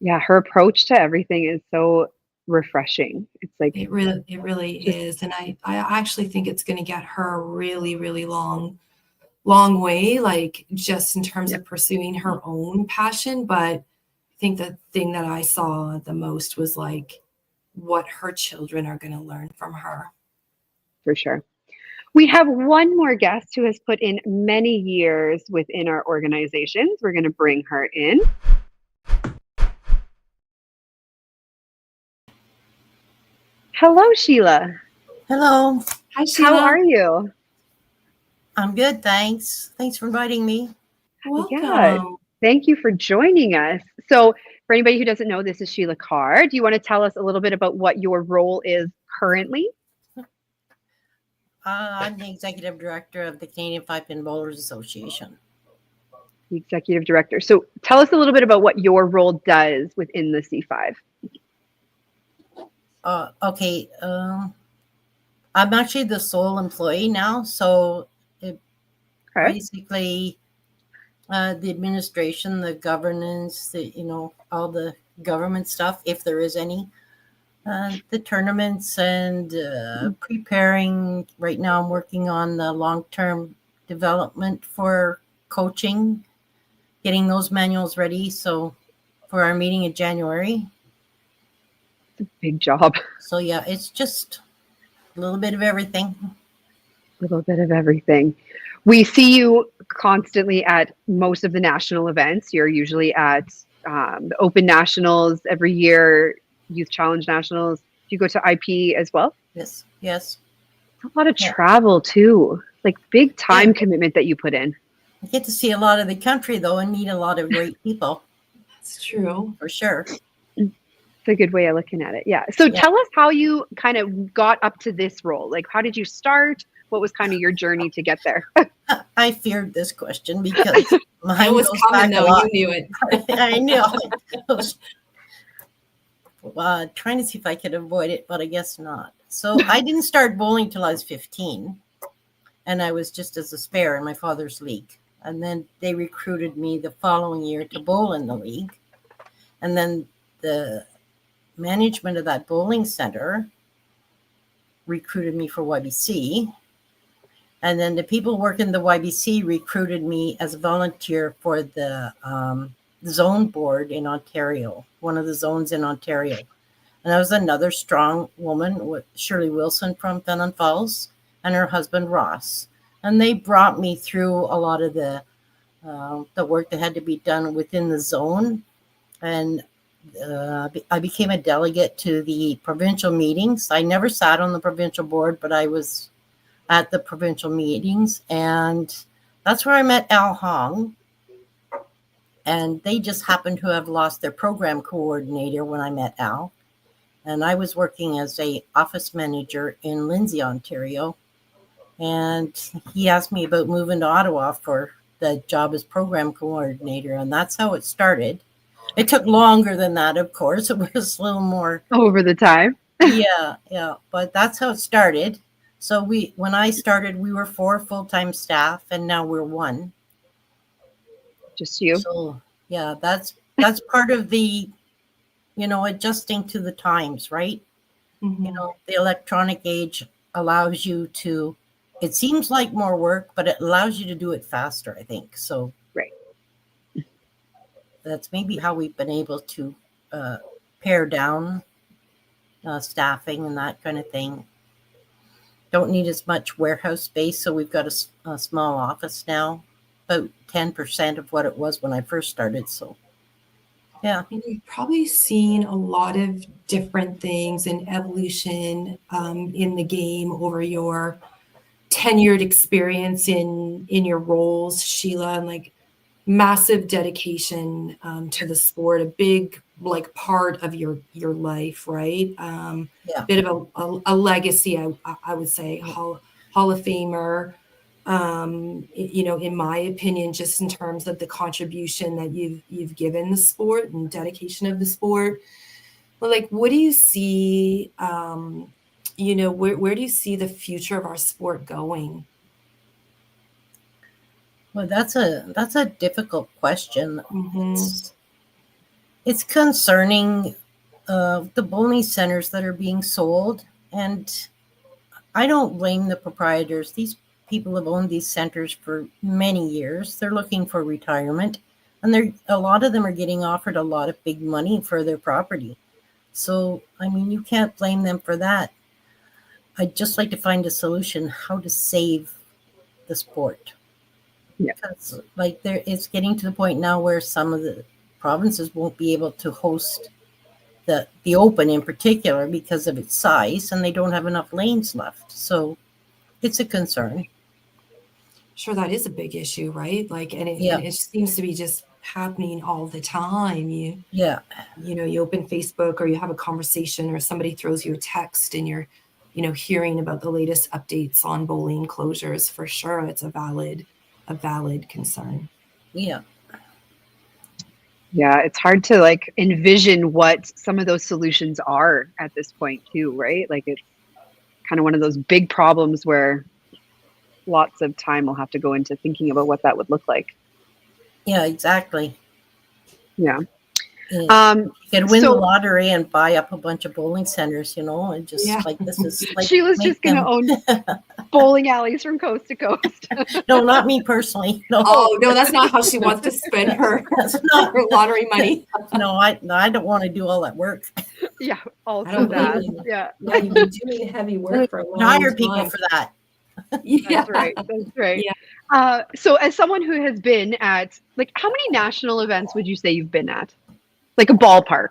Yeah, her approach to everything is so refreshing. It's like It really Just- is. And I actually think it's going to get her a really, really long way, like just in terms of pursuing her own passion. But I think the thing that I saw the most was like what her children are going to learn from her. for sure. We have one more guest who has put in many years within our organizations. We're going to bring her in. Hello, Sheila. Hello, Hi, Sheila. How are you? I'm good, thanks. Thanks for inviting me. Welcome. Yeah. Thank you for joining us. So, for anybody who doesn't know, this is Sheila Carr. Do you want to tell us a little bit about what your role is currently? I'm the executive director of the Canadian Five Pin Bowlers Association. The executive director. So, tell us a little bit about what your role does within the C5. Okay, I'm actually the sole employee now, so Okay. basically the administration, the governance, all the government stuff, if there is any, the tournaments and preparing. Right now I'm working on the long-term development for coaching, getting those manuals ready. So for our meeting in January. Big job. So yeah, it's just a little bit of everything. A little bit of everything. We see you constantly at most of the national events. You're usually at the Open Nationals every year, Youth Challenge Nationals. Do you go to IP as well? Yes. It's a lot of travel too. Like big time commitment that you put in. I get to see a lot of the country though and meet a lot of great people. It's true. For sure. It's a good way of looking at it. Yeah. So tell us how you kind of got up to this role. Like, how did you start? What was kind of your journey to get there? I feared this question because mine It was goes coming back a though. lot. You knew it. I know. I was trying to see if I could avoid it, but I guess not. So I didn't start bowling till I was 15, and I was just as a spare in my father's league. And then they recruited me the following year to bowl in the league. And then the management of that bowling center recruited me for YBC. And then the people working the YBC recruited me as a volunteer for the zone board in Ontario, one of the zones in Ontario. And I was another strong woman with Shirley Wilson from Fenelon Falls and her husband Ross. And they brought me through a lot of the work that had to be done within the zone. And I became a delegate to the provincial meetings. I never sat on the provincial board, but I was at the provincial meetings. And that's where I met Al Hong. And they just happened to have lost their program coordinator when I met Al. And I was working as a office manager in Lindsay, Ontario. And he asked me about moving to Ottawa for the job as program coordinator. And that's how it started. It took longer than that, of course. It was a little more Over the time. yeah. But that's how it started. So when I started, we were 4 full-time staff, and now we're 1. Just you. So yeah, that's part of the, adjusting to the times, right? Mhm. The electronic age allows you to, it seems like more work, but it allows you to do it faster, I think. So Right. That's maybe how we've been able to pare down staffing and that kind of thing. Don't need as much warehouse space, so we've got a small office now, about 10% of what it was when I first started. So Yeah. And you've probably seen a lot of different things and evolution in the game over your tenured experience in your roles, Sheila, and like massive dedication to the sport, a big like part of your life, right? Yeah. Bit of a legacy, I would say, Hall of Famer. You know, in my opinion, just in terms of the contribution that you've given the sport and dedication of the sport. But like, what do you see? You know, where do you see the future of our sport going? Well, that's a difficult question. Mm-hmm. It's concerning the bowling centers that are being sold, and I don't blame the proprietors. These people have owned these centers for many years. They're looking for retirement, and a lot of them are getting offered a lot of big money for their property. So, I mean, you can't blame them for that. I'd just like to find a solution how to save the sport. Yeah. Because it's getting to the point now where some of the provinces won't be able to host the Open in particular because of its size, and they don't have enough lanes left. So it's a concern. Sure, that is a big issue, right? Like, and it seems to be just happening all the time. You know, you open Facebook or you have a conversation or somebody throws you a text and you're, you know, hearing about the latest updates on bowling closures. For sure, it's a valid concern. Yeah, it's hard to like envision what some of those solutions are at this point too, right? Like it's kind of one of those big problems where lots of time will have to go into thinking about what that would look like. Yeah, exactly. Yeah. You could win the lottery and buy up a bunch of bowling centers, you know, and just like this is like Sheila's just going to own bowling alleys from coast to coast. No, not me personally. No. Oh no, that's not how she wants to spend her lottery money. No, I don't want to do all that work. Yeah, also that. Yeah, you've been doing heavy work for a long time. Hire people for that. That's right. That's right. Yeah. So as someone who has been at, like, how many national events would you say you've been at? Like a ballpark?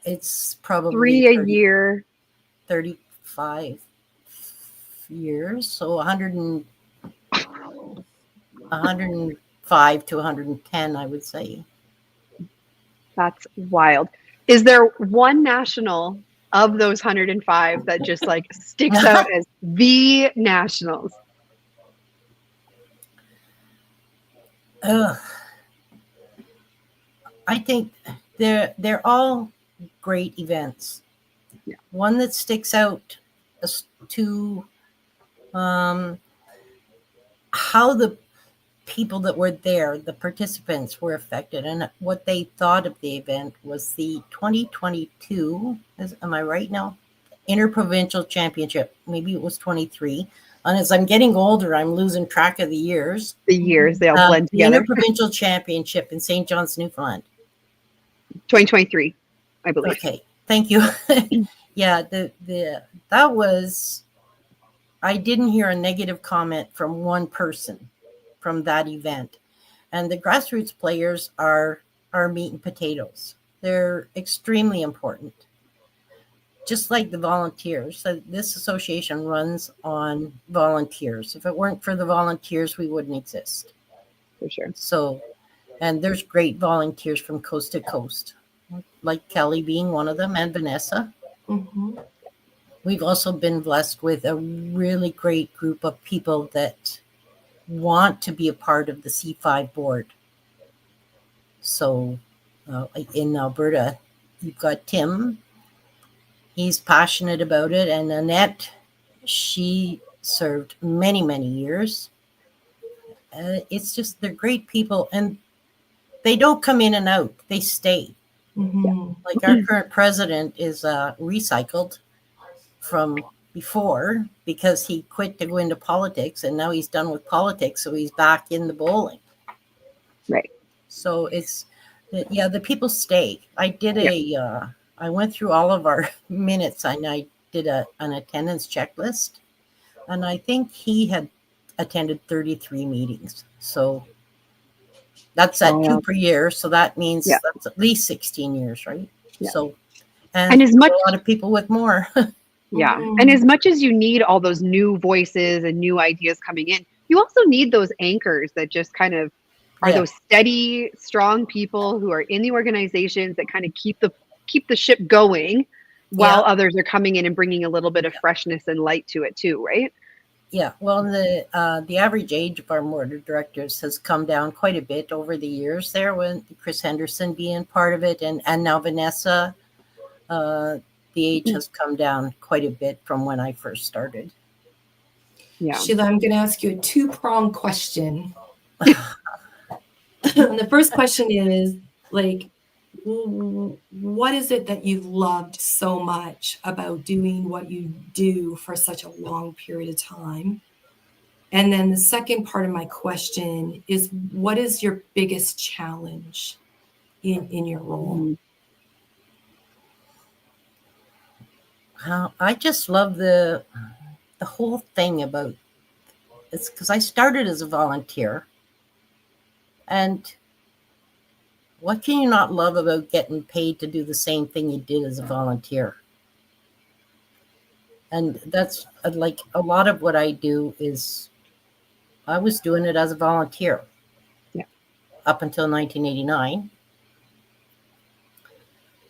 It's probably 3 a year. 35 years. So 105 to 110, I would say. That's wild. Is there one national of those 105 that just like sticks out as the nationals? I think they're all great events. Yeah. One that sticks out as to how the people that were there, the participants, were affected, and what they thought of the event was the 2022. Am I right now? Interprovincial Championship. Maybe it was 23. And as I'm getting older, I'm losing track of the years. The years, they all blend together. The Interprovincial Championship in St. John's, Newfoundland. 2023, I believe. Okay, thank you. Yeah, that was. I didn't hear a negative comment from one person from that event, and the grassroots players are meat and potatoes. They're extremely important. Just like the volunteers, this association runs on volunteers. If it weren't for the volunteers, we wouldn't exist. For sure. So, and there's great volunteers from coast to coast, like Kelly being one of them, and Vanessa. Mm-hmm. We've also been blessed with a really great group of people that want to be a part of the C5 board. So, in Alberta, you've got Tim. He's passionate about it. And Annette, she served many, many years. It's just, they're great people. And they don't come in and out. They stay. Mm-hmm. Like our current president is recycled from before because he quit to go into politics. And now he's done with politics. So he's back in the bowling. Right. So it's, the people stay. I went through all of our minutes and I did an attendance checklist, and I think he had attended 33 meetings. So That's at Oh, yeah. 2 per year. So that means Yeah. that's at least 16 years, right? Yeah. So, And as there's much- a lot of people with more. Yeah. Mhm. And as much as you need all those new voices and new ideas coming in, you also need those anchors that just kind of are Yeah. those steady, strong people who are in the organizations that kind of keep the ship going while Yeah. others are coming in and bringing a little bit of freshness and light to it too, right? Yeah, well, the average age of our board of directors has come down quite a bit over the years. There, when Chris Henderson being part of it, and now Vanessa, the age has come down quite a bit from when I first started. Yeah. Sheila, I'm going to ask you a two-pronged question. The first question is, like, what is it that you've loved so much about doing what you do for such a long period of time? And then the second part of my question is, what is your biggest challenge in your role? I just love the whole thing about it's because I started as a volunteer, and what can you not love about getting paid to do the same thing you did as a volunteer? And that's like a lot of what I do is I was doing it as a volunteer. Yeah. Up until 1989.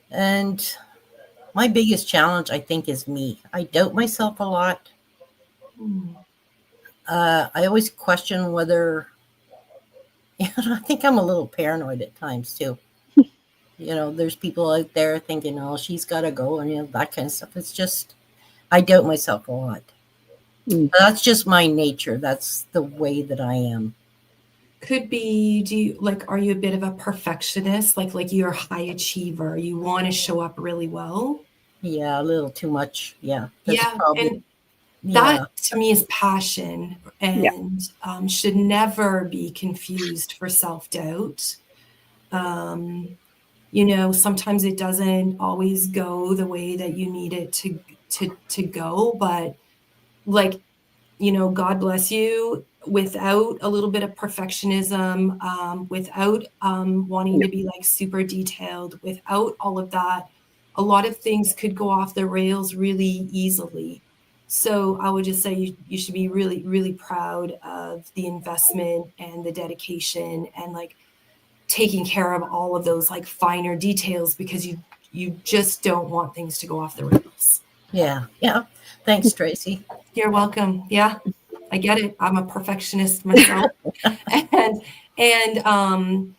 And my biggest challenge, I think, is me. I doubt myself a lot. I always question whether, I think I'm a little paranoid at times too. There's people out there thinking, oh, she's got to go, and that kind of stuff. It's just, I doubt myself a lot. Mm. But that's just my nature. That's the way that I am. Could be, are you a bit of a perfectionist? Like you're a high achiever. You want to show up really well? Yeah, a little too much. Yeah. Yeah. And that to me is passion, and should never be confused for self-doubt. Sometimes it doesn't always go the way that you need it to go, but God bless you, without a little bit of perfectionism, without wanting to be like super detailed, without all of that, a lot of things could go off the rails really easily. So I would just say you should be really, really proud of the investment and the dedication and taking care of all of those finer details, because you just don't want things to go off the rails. Yeah. Thanks, Tracy. You're welcome. Yeah, I get it. I'm a perfectionist myself, and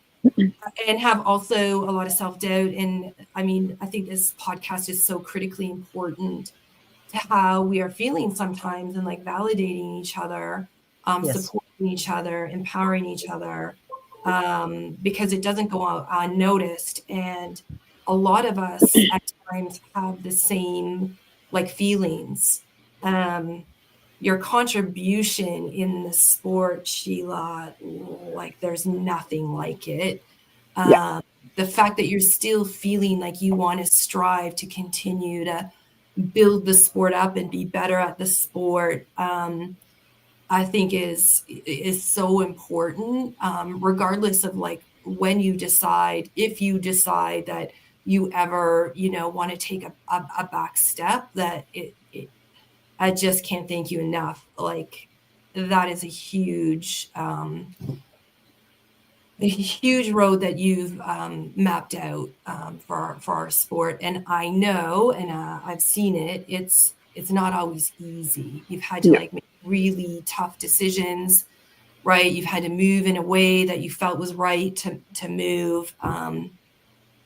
have also a lot of self-doubt. And I mean, I think this podcast is so critically important to how we are feeling sometimes, and validating each other, supporting each other, empowering each other, because it doesn't go unnoticed. And a lot of us at times have the same feelings. Your contribution in the sport, Sheila, there's nothing like it. The fact that you're still feeling like you want to strive to continue to build the sport up and be better at the sport, I think is so important, regardless of when you decide, if you decide that you ever, want to take a back step, that I just can't thank you enough. That is a huge road that you've mapped out for our sport. And I know, and I've seen it, it's not always easy. You've had to make really tough decisions, right? You've had to move in a way that you felt was right to move.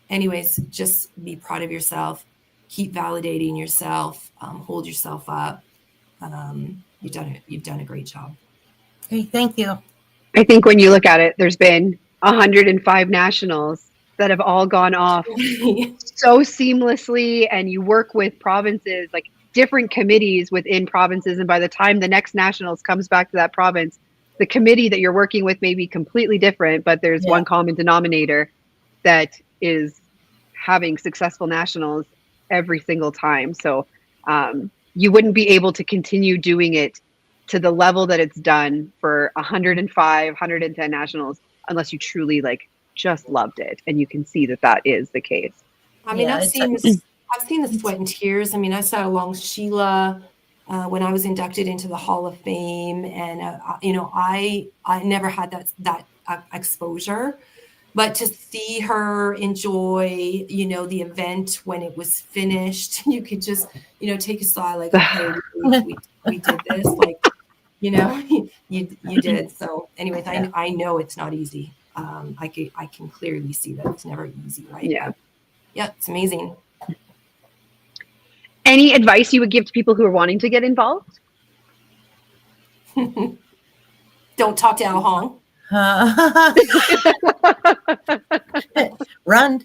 Anyways, just be proud of yourself. Keep validating yourself. Hold yourself up. You've done a great job. Hey, thank you. I think when you look at it, there's been 105 nationals that have all gone off so seamlessly, and you work with provinces, different committees within provinces, and by the time the next nationals comes back to that province, the committee that you're working with may be completely different, but there's one common denominator that is having successful nationals every single time. So you wouldn't be able to continue doing it to the level that it's done for 105, 110 nationals, unless you truly like just loved it. And you can see that that is the case. I mean, Yeah, I've seen the sweat and tears. I mean, I sat along Sheila when I was inducted into the Hall of Fame, and you know, I never had that exposure, but to see her enjoy, you know, the event when it was finished, you could just, you know, take a sigh, like, okay, we did this, like, you know, you did. So, anyways, I know it's not easy. I can clearly see that it's never easy, right? Yeah. But, yeah, it's amazing. Any advice you would give to people who are wanting to get involved? Don't talk to Al Hong. Run.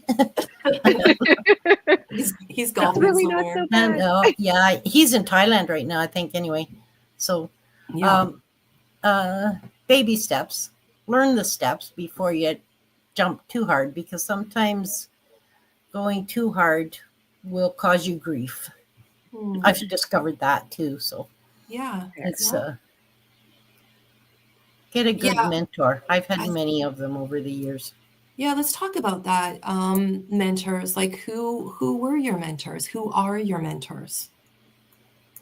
He's golfing really not somewhere. so bad. And yeah, he's in Thailand right now, I think. Anyway, so Yeah. baby steps. Learn the steps before you jump too hard, because sometimes going too hard will cause you grief. I've discovered that too. So Yeah. it's Yeah. get a good Yeah. mentor. I've had many of them over the years. Yeah, let's talk about that. Mentors, like who were your mentors? Who are your mentors?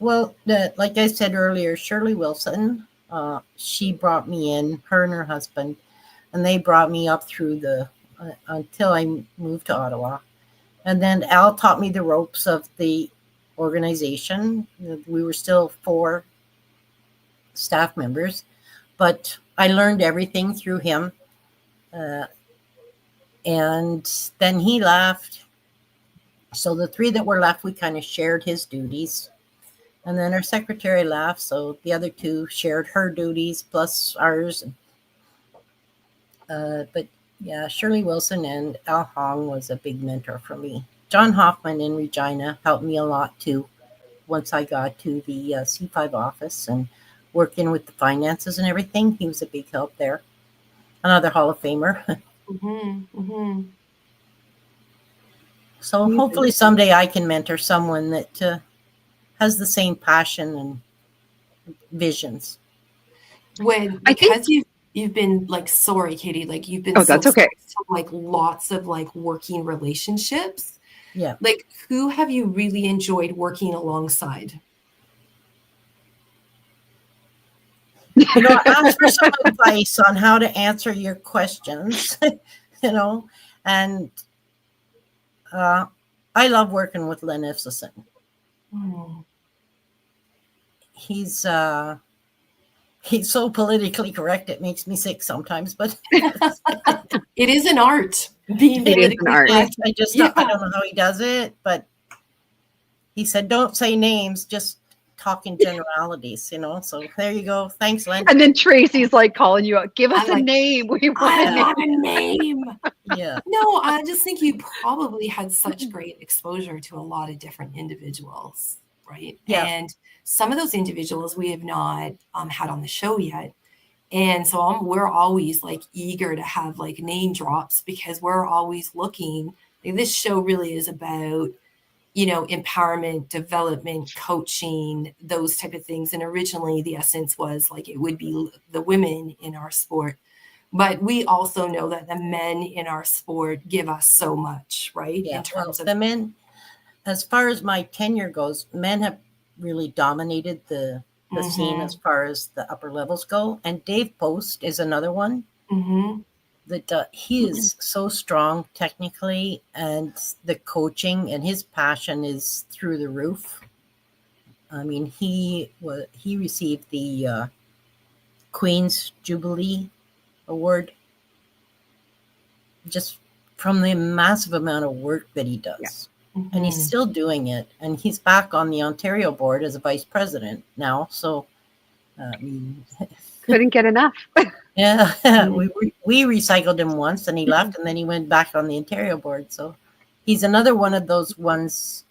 Well, like I said earlier, Shirley Wilson, she brought me in, her and her husband, and they brought me up through the until I moved to Ottawa. And then Al taught me the ropes of the organization. We were still 4 staff members, but I learned everything through him. And then he left. So the 3 that were left, we kind of shared his duties. And then our secretary left, so the other 2 shared her duties plus ours. But yeah, Shirley Wilson and Al Hong was a big mentor for me. John Hoffman in Regina helped me a lot too. Once I got to the C5 office and working with the finances and everything, he was a big help there. Another Hall of Famer. So hopefully someday I can mentor someone that has the same passion and visions. Because you've been like, sorry, Katie, like you've been that's okay. to like lots of like working relationships. Yeah. Like who have you really enjoyed working alongside? You know, ask for some advice on how to answer your questions, you know, and I love working with Len Ifsison. He's so politically correct, it makes me sick sometimes, but it is an art. Being It is an art. correct. I don't know how he does it, but he said, don't say names, just talk in generalities, you know. So there you go. Thanks, Len. And then Tracy's like calling you out. Give us a name. We I want want a name. Yeah. No, I just think you probably had such great exposure to a lot of different individuals, right? Yeah. And some of those individuals we have not had on the show yet. And so we're always like eager to have like name drops, because we're always looking. Like, this show really is about, you know, empowerment, development, coaching, those type of things. And originally the essence was like, it would be the women in our sport. But we also know that the men in our sport give us so much, right? Yeah. In terms of the men, as far as my tenure goes, men have really dominated the scene as far as the upper levels go. And Dave Post is another one that he is so strong technically, and the coaching and his passion is through the roof. I mean, he received the Queen's Jubilee Award just from the massive amount of work that he does. Yeah. And he's still doing it. And he's back on the Ontario board as a vice president now. So, couldn't get enough. yeah, we recycled him once and he left, and then he went back on the Ontario board. So he's another one of those ones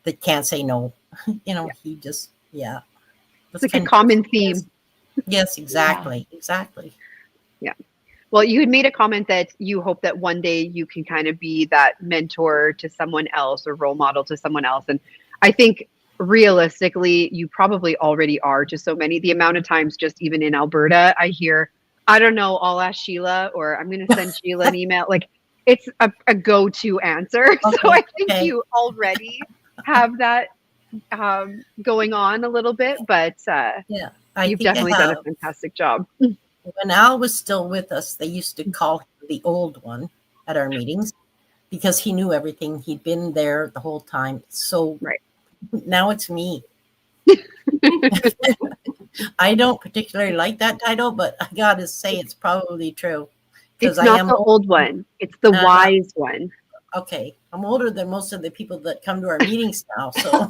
that can't say no. You know, he just, yeah. It's like a common theme. Yes, exactly. Yeah. Exactly. Yeah. Well, you had made a comment that you hope that one day you can kind of be that mentor to someone else or role model to someone else. And I think realistically, you probably already are to so many. The amount of times just even in Alberta, I hear, I don't know, I'll ask Sheila, or I'm going to send Sheila an email. Like, it's a go-to answer. So I think Okay. you already have that going on a little bit, but Yeah, I you've think I definitely done a have. fantastic job. When Al was still with us, they used to call him the old one at our meetings because he knew everything. He'd been there the whole time. So Right. now it's me. I don't particularly like that title, but I gotta say it's probably true because It's I not am the old one. It's the Uh, wise one. okay. I'm older than most of the people that come to our meetings now. So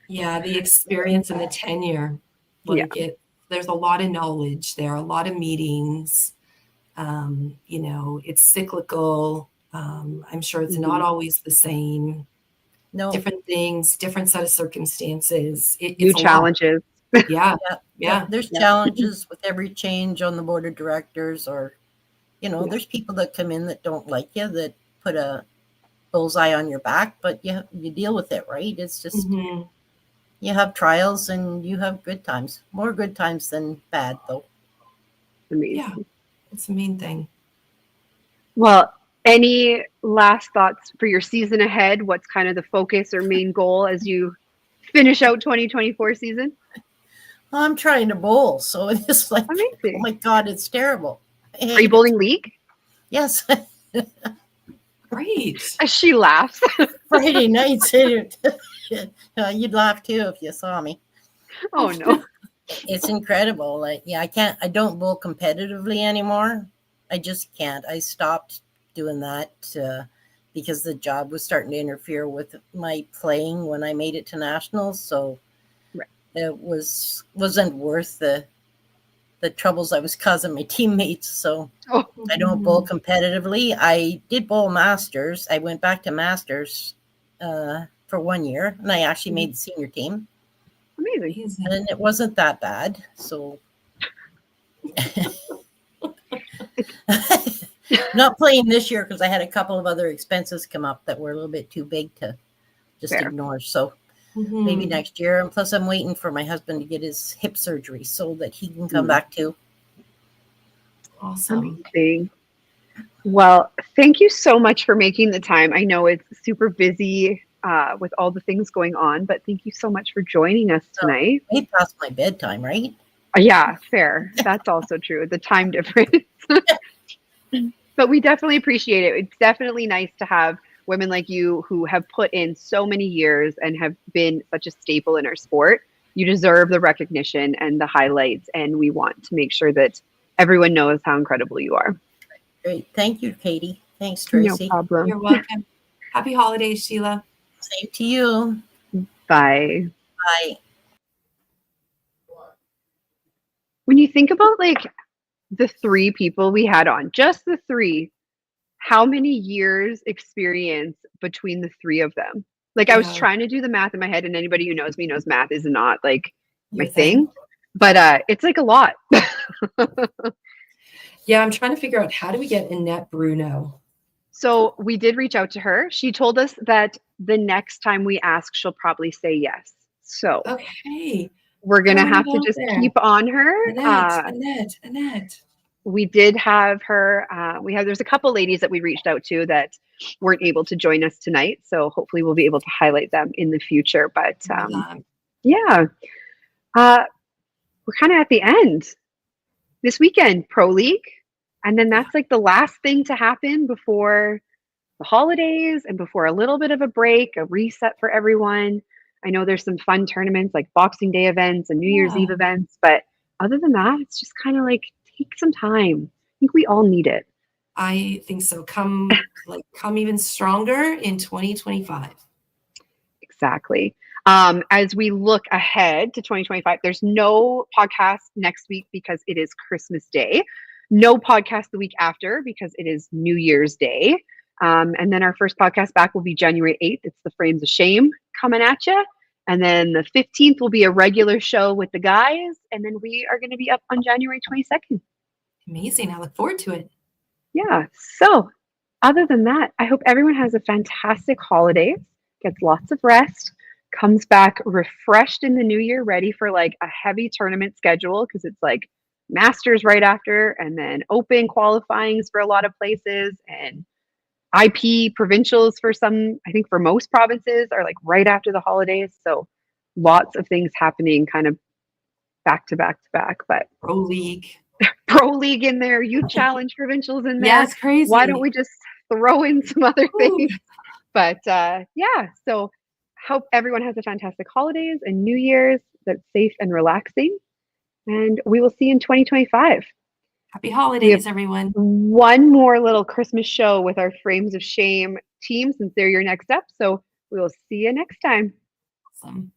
Yeah, the experience and the tenure. There's a lot of knowledge there, a lot of meetings. It's cyclical. I'm sure it's not always the same. no, Different things, different set of circumstances. New It's a lot. challenges. Yeah. there's challenges with every change on the board of directors, or there's people that come in that don't like you, that put a bullseye on your back, but you deal with it, right? It's just Mhm. you have trials and you have good times, more good times than bad, though. Amazing. Yeah, it's the main thing. Well, any last thoughts for your season ahead? What's kind of the focus or main goal as you finish out 2024 season? I'm trying to bowl, so it's like, Amazing. oh my God, it's terrible. Are you bowling league? Yes. Great. She laughs. Friday nights. You'd laugh too if you saw me. Oh no. It's incredible. I don't bowl competitively anymore. I just can't. I stopped doing that because the job was starting to interfere with my playing when I made it to nationals. So Right. it wasn't worth the troubles I was causing my teammates. So Oh, I don't bowl competitively. I did bowl masters. I went back to masters for 1 year, and I actually made the senior team, amazing. Amazing. and it wasn't that bad. So not playing this year because I had a couple of other expenses come up that were a little bit too big to just Fair. ignore. So Mhm. maybe next year. And plus, I'm waiting for my husband to get his hip surgery so that he can come Mm. back too. Awesome. Amazing. Well, thank you so much for making the time. I know it's super busy with all the things going on, but thank you so much for joining us tonight. Way past my bedtime, right? Yeah, fair. That's also true. The time difference. But we definitely appreciate it. It's definitely nice to have women like you who have put in so many years and have been such a staple in our sport. You deserve the recognition and the highlights, and we want to make sure that everyone knows how incredible you are. Great. Thank you, Katie. Thanks, No Tracy. problem. You're welcome. Happy holidays, Sheila. Same to you. Bye. Bye. When you think about like the three people we had on, just the three, how many years experience between the three of them? Like I was Yeah. trying to do the math in my head, and anybody who knows me knows math is not like my Your thing. But it's like a lot. Yeah, I'm trying to figure out how do we get Annette Bruno? So we did reach out to her. She told us that the next time we ask, she'll probably say yes. So Okay. we're gonna Throw it have to out just there. keep on her. Annette. We did have her. There's a couple ladies that we reached out to that weren't able to join us tonight. So hopefully we'll be able to highlight them in the future. But yeah, we're kind of at the end. This weekend, Pro League. And then that's like the last thing to happen before the holidays and before a little bit of a break, a reset for everyone. I know there's some fun tournaments like Boxing Day events and New Year's Eve events, but other than that, it's just kind of like take some time. I think we all need it. I think so. Come even stronger in 2025. Exactly. As we look ahead to 2025, there's no podcast next week because it is Christmas Day. No podcast the week after because it is New Year's Day. And then our first podcast back will be January 8th. It's the Frames of Shame coming at you. And then the 15th will be a regular show with the guys. And then we are going to be up on January 22nd. Amazing. I look forward to it. Yeah. So other than that, I hope everyone has a fantastic holidays, gets lots of rest, comes back refreshed in the new year, ready for like a heavy tournament schedule because it's like Masters right after, and then Open qualifyings for a lot of places, and IP provincials for some, I think for most provinces are like right after the holidays. So lots of things happening kind of back to back to back. But Pro League. Pro League in there, Youth Challenge provincials in there. Yeah, it's crazy. Why don't we just throw in some other Ooh. things? But yeah, so hope everyone has a fantastic holidays and New Year's that's safe and relaxing. And we will see you in 2025. Happy holidays, everyone. One more little Christmas show with our Frames of Shame team since they're your next up. So we will see you next time. Awesome.